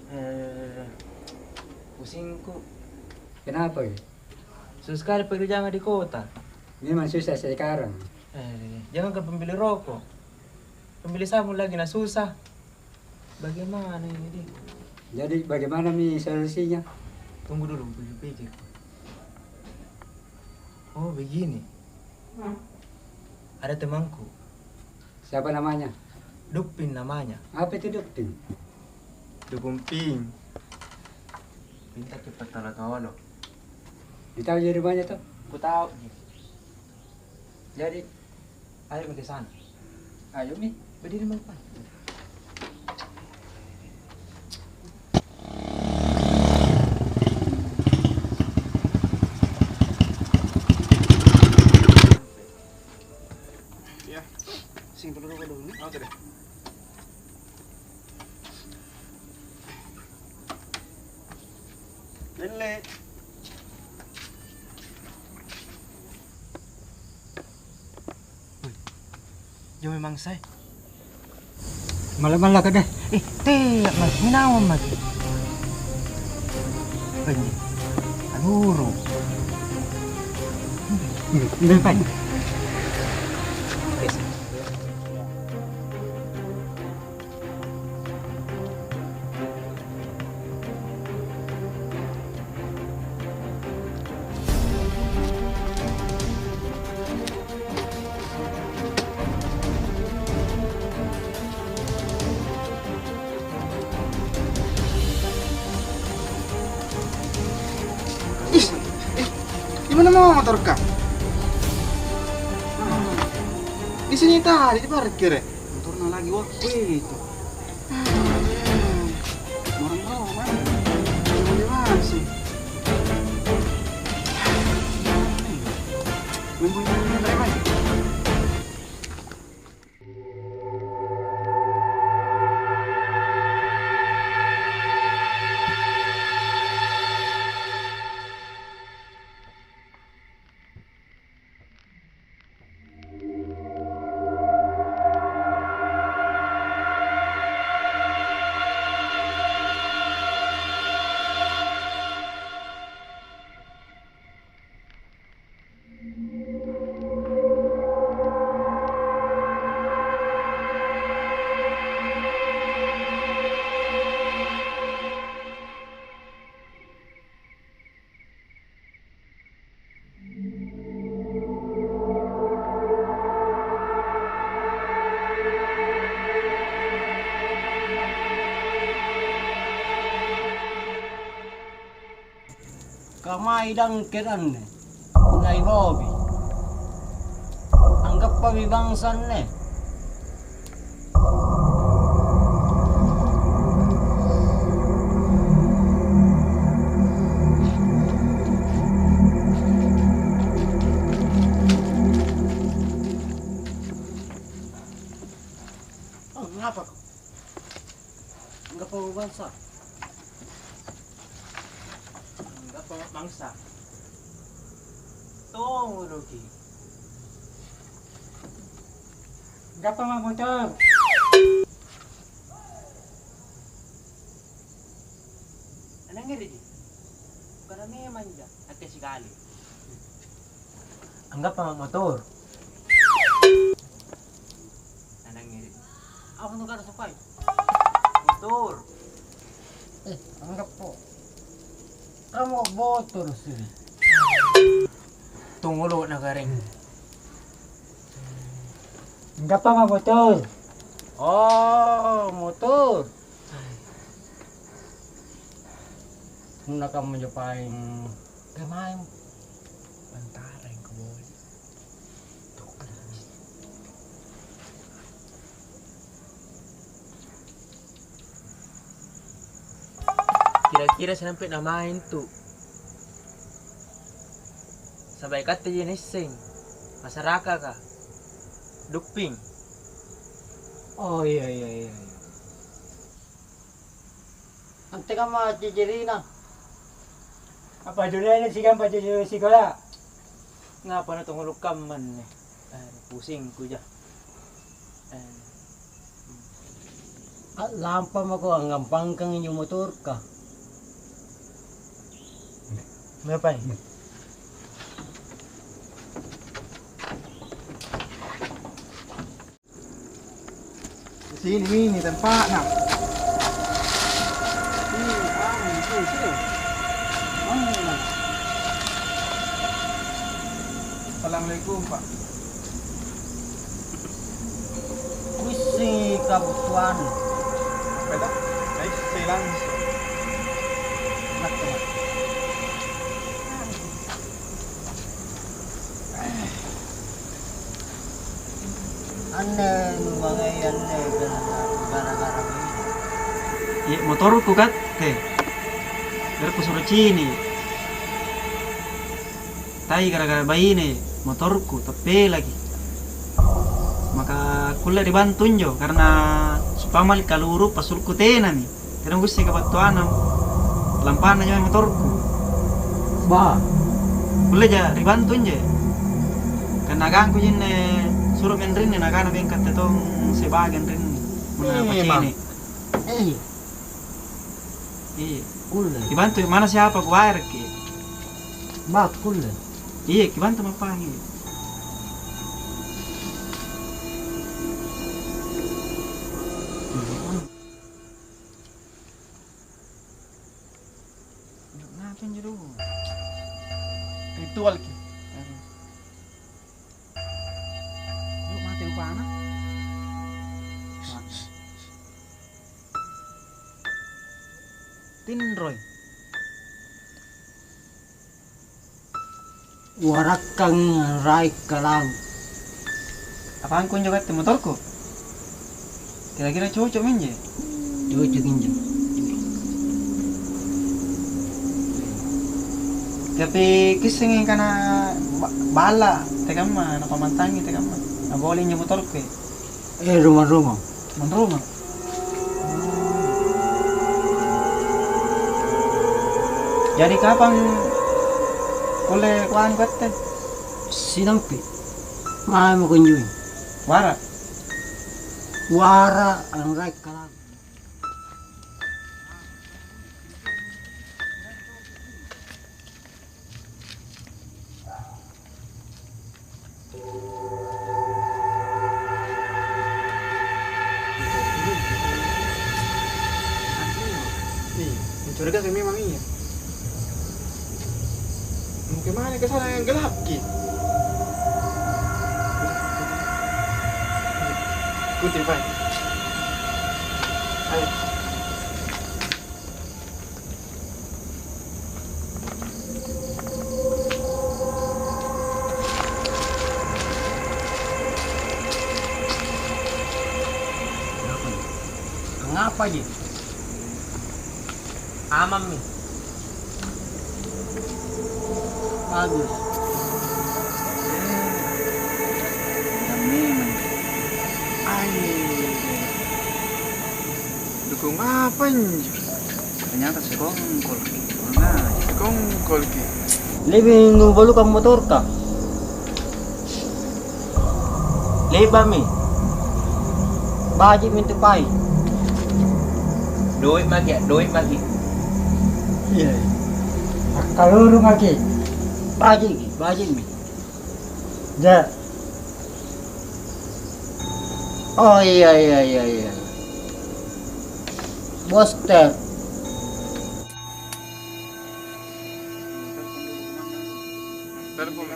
Eh, Pusingku. Kenapa ya? Susah sekali pekerjaan di kota. Memang susah sekarang. Jangan ke pembeli rokok. Pembeli sabun lagi nah susah. Bagaimana ini, Dik? Jadi bagaimana nih solusinya? Tunggu dulu, pikir. Oh, begini. Ada temanku, Siapa namanya? Dupin namanya. Apa itu dokter? Dukumping. Minta cepat tolong. Ditahu di rumahnya tuh. Ku tahu. Jadi, ayo ke sana. Ayo nih. Berdiri mau depan. Ya, sing dulu nih. Oke deh. Lele. Jo memang saya. Malam-malam ka deh. Tidak mas, minawan mas. Penyi. Anuru. Depan. Gimana mau motor kak? Di sini tadi di parkir ya. Motornya lagi waktu itu. Orang mau mana? Gimana sih? Mempunyai driver. Kamay dang kiran ne. Nairobi. Anggap pamibangsan ne. Oh, ngapa kau? Anggap pamibangsan. Bangsa. Tunggu Ruki. Gapa mah motor? Anong ngiri di? Para memang dyan. At kasikali. Anggap pa motor. Anong ngiri di? Ako nung kara sapay. Motor. Anggap po. Kamu motor sih. Tungulo na ka rin. Gapa mah motor? Oh, motor. Muna kamu nyobain kemain Bantara yung kaboy. Kira-kira sampai namahin tu. Sabay ka tayo nising. Masaraka ka. Duping. Oh iya. Ante ka mah Cijerina. Apa duluan sigang pa di sekolah? Nga pa na tungulog ka man. Pusing ko dyan. Lampa mo ko ang gampang kang inyong motor ka. Ngapain? Sini tempat nak. Sini. Assalamualaikum Pak. Kusi kabutuan. Beda. Saya langsung. Ane mga ane gara-gara ini. Iya motorku kan teh. Biar ku suruh cini. Tai gara-gara bayi nih motorku tepe lagi. Maka kulle dibantuin jo karena supamal kaluru pasulku tena nih. Terus gusti kabatuan lampana aja motorku. Ba, Kulle ja dibantuin je. Karena gangku jine suruh main rinne nakana bengkat tetong sebagian rinne. Muna pacini. Iya. kulle. Dibantu mana siapa ku bayar ki? Ba, kulle. Iya, kibantu mapangi. Ngapain jadi dulu? Ritual ki. Lu mati upana? Tinroy. Warakang rai kalang. Apaan kun juga motorku? Kira-kira cocok minje? Cucu ginjal. Tapi kisah kana bala, tekan mah, na pamantangi tekan mah. Na boleh nyo motorku. Rumah-rumah. Rumah. Jadi kapan boleh kuan kuat teh? Sinampi. Mahal mo kunjung. Wara. Wara ang rai kalang. Nih, mencurigakan memang iya. Kemana ke sana yang gelap ki? Kunti Pak. Ayo. Ngapa ji? Amam nih. Bagus. Memang. Ayo. Dukung apa anjir? Ternyata sekongkol. Nah, Kongkol ki. Lebih nubalo kang motor ka. Leba mi. Baji mintu pai. duit lagi. Iya. Kalurung lagi. Baji mi. Ja. Oh iya. Boster. Telepon.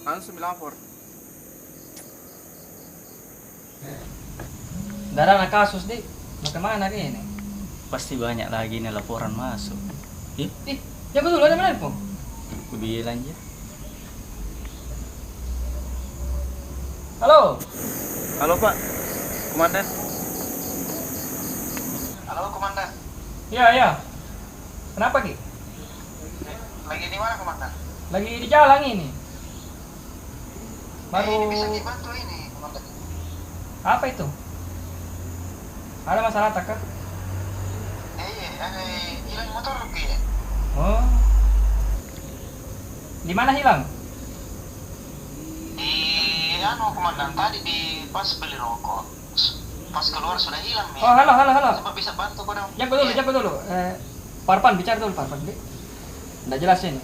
Langsung lapor. Darah na kasus di, mau kemana dia ini? Pasti banyak lagi nih laporan masuk. Ih, jago dulu ada mana po? Aku bilang ya. Halo, Halo Pak. Komandan. Halo Komandan. iya. Kenapa Ki? Lagi di mana Komandan? Lagi di jalan ini. Baru. dibantu ini Komandan. Apa itu? Ada masalah tak kah? Iya, hilang motor ki ya. Oh. Di mana hilang? Di Komandan tadi di pas beli rokok. pas keluar sudah hilang Oh, halo, halo, halo. coba bisa bantu kau dong. Jago dulu, jago dulu. Parpan, bicara dulu, Parpan. Nggak jelas ini.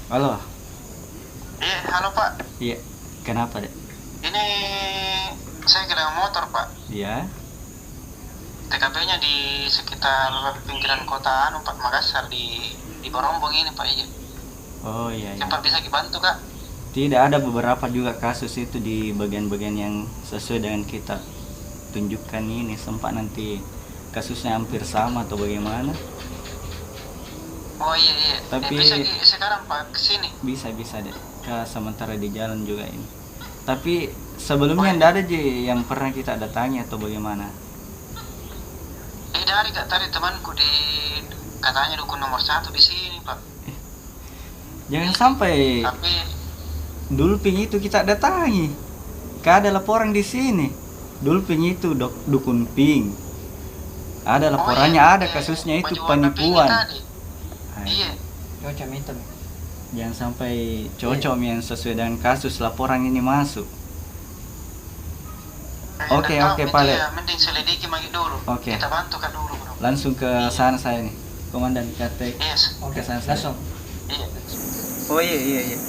Halo. Iya, halo Pak. Iya. Kenapa, Dek? Ini saya kena motor Pak. Iya. TKP-nya di sekitar pinggiran kota Pak Makassar di Barombong ini Pak. Iya. Oh iya, iya. Cepat bisa dibantu Kak. Tidak, ada beberapa juga kasus itu di bagian-bagian yang sesuai dengan kita tunjukkan ini. Sempat nanti kasusnya hampir sama atau bagaimana? Oh iya iya. Tapi- Bisa sekarang Pak kesini. Bisa Dek. Sementara di jalan juga ini. Tapi sebelumnya tidak ada Ji yang pernah kita datangi atau bagaimana? Dari Kak tadi temanku di katanya dukun nomor 1 di sini Pak. Jangan sampai Tapi Dulping itu kita datangi. Ada laporan di sini. Dulping itu dukun ping. Ada laporannya, iya, ada kasusnya itu baju warna pink penipuan. tadi. Hai. Iya. Cocok itu. Jangan sampai cocok yang sesuai dengan kasus laporan ini masuk. Oke, Nggak tahu, Pak Le. ya, mending selidiki lagi dulu. Oke. Kita bantu Kak dulu bro. Langsung ke sana saya nih. Komandan Katek. Yes. Oke, Kesan saya. langsung. Iya. Oh iya iya iya.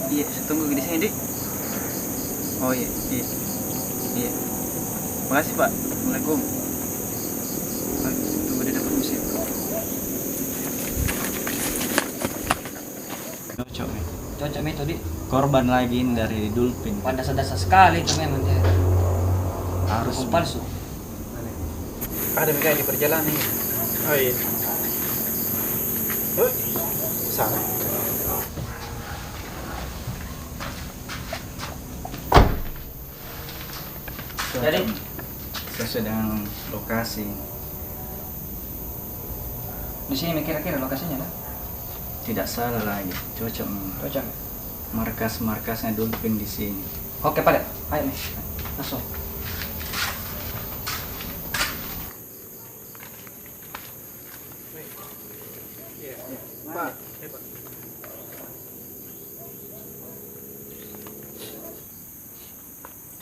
Iya, saya tunggu di sini, Dik. Oh iya, iya. Iya. Makasih, Pak. Assalamualaikum. Tunggu di depan mesin. Cocok nih. Cocok itu, Di. Korban lagi ini dari Dulping. Pada dasar sekali itu memang dia. Harus Dukun palsu. Ada mereka di perjalanan. Oh iya. Oh, sana. Jadi, sesuai dengan lokasi. di sini kira-kira lokasinya dah. Tidak salah lagi. Cocok nih. Cocok. Markas-markasnya Dulping di sini. Oke, Pak. Ayo nih. Langsung. Pak.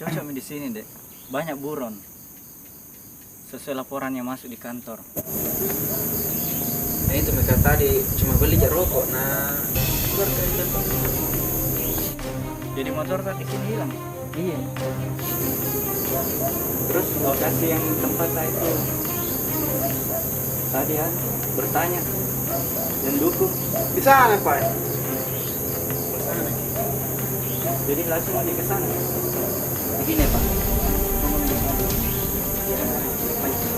Cocok nih di sini, Dek. Banyak buron. Sesuai laporan yang masuk di kantor. Nah itu mereka tadi cuma beli rokok. Nah, keluar dari kantor. Jadi motor tadi sini hilang. Iya. Terus lokasi yang tempat saya itu tadi kan bertanya dan dukung. Di sana, Pak. Jadi langsung aja ke sana. Begini, Pak.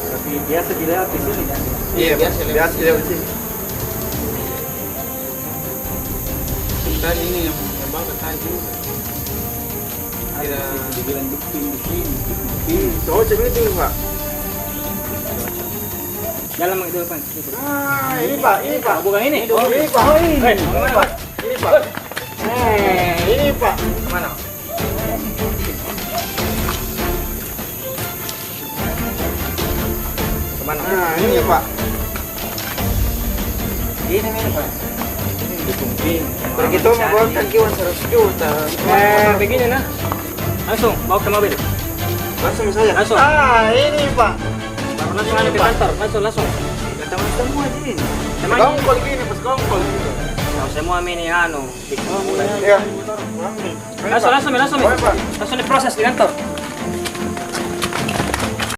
Tapi biasa dilewat di sini kan. Iya, biasa lewat sini. Tadi ini yang bawa tadi juga. Ada dibilang dukung di sini. Cocok itu, Pak. Jalan itu, Pak. Ah, ini Pak, ini Pak. Bukan ini. Oh, ini Pak. Oh, ini. Kemana, Pak? Ini Pak. Ini Pak. Kemana? Kemana? Nah, ini Pak. Ini Pak. Dukung ping. Begitu membawakan kiwan 100 juta. Begini nah. Langsung bawa ke mobil. Langsung saja. Langsung. Ah, ini Pak. Baru langsung ada ke kantor. Langsung. Ya teman semua di sini. Teman. Gongkol gini, pas gongkol gitu. Nah, semua ini anu. Iya. Langsung. Oh, Pak. Langsung diproses di kantor.